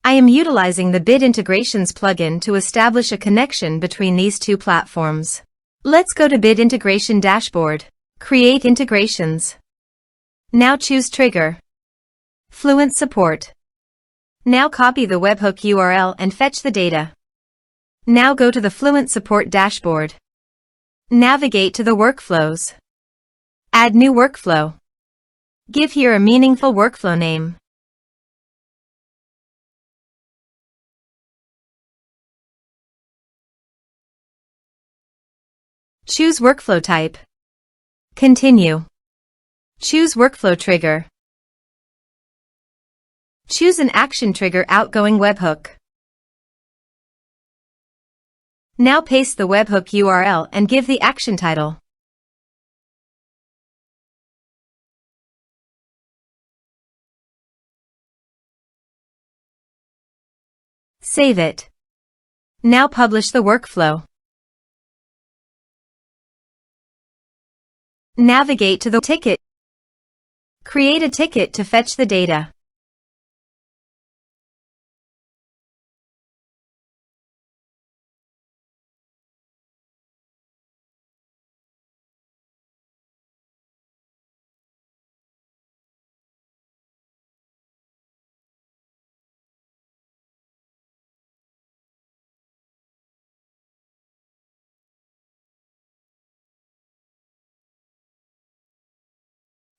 I am utilizing the Bit Integrations plugin to establish a connection between these two platforms. Let's go to Bit Integration Dashboard. Create integrations. Now choose Trigger. Fluent Support. Now copy the webhook URL and fetch the data. Now go to the Fluent Support dashboard. Navigate to the workflows. Add new workflow. Give here a meaningful workflow name. Choose workflow type. Continue. Choose workflow trigger. Choose an action trigger outgoing webhook. Now paste the webhook URL and give the action title. Save it. Now publish the workflow. Navigate to the ticket. Create a ticket to fetch the data.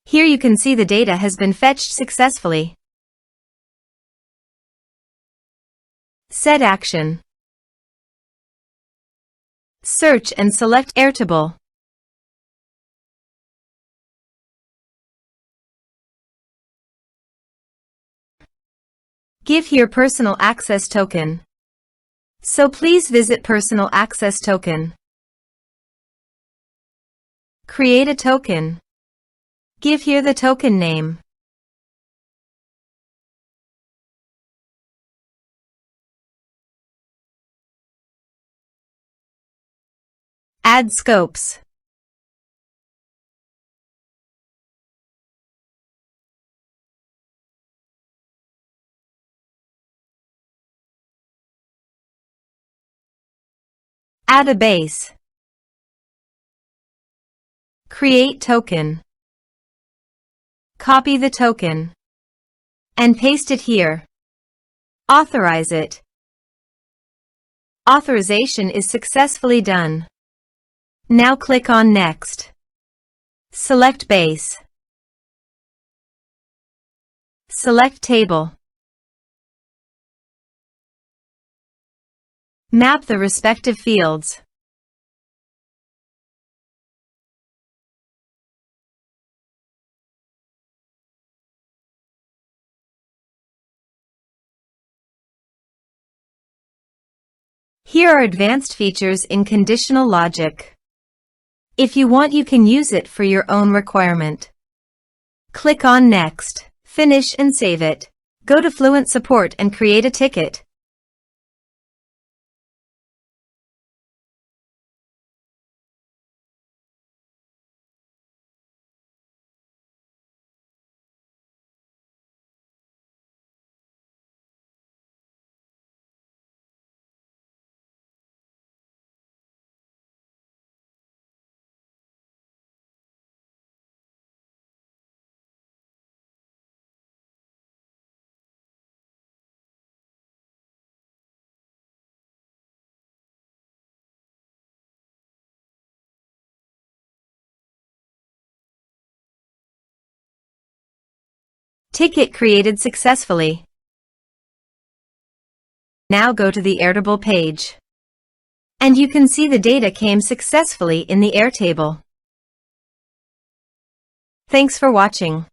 Here you can see the data has been fetched successfully. Set action. Search and select Airtable. Give here personal access token. So please visit personal access token. Create a token. Give here the token name. Add scopes. Add a base. Create token. Copy the token and paste it here. Authorize it. Authorization is successfully done. Now click on Next. Select Base. Select Table. Map the respective fields. Here are advanced features in conditional logic. If you want, you can use it for your own requirement. Click on Next, finish and save it. Go to Fluent Support and create a ticket. Ticket created successfully. Now go to the Airtable page. And you can see the data came successfully in the Airtable. Thanks for watching.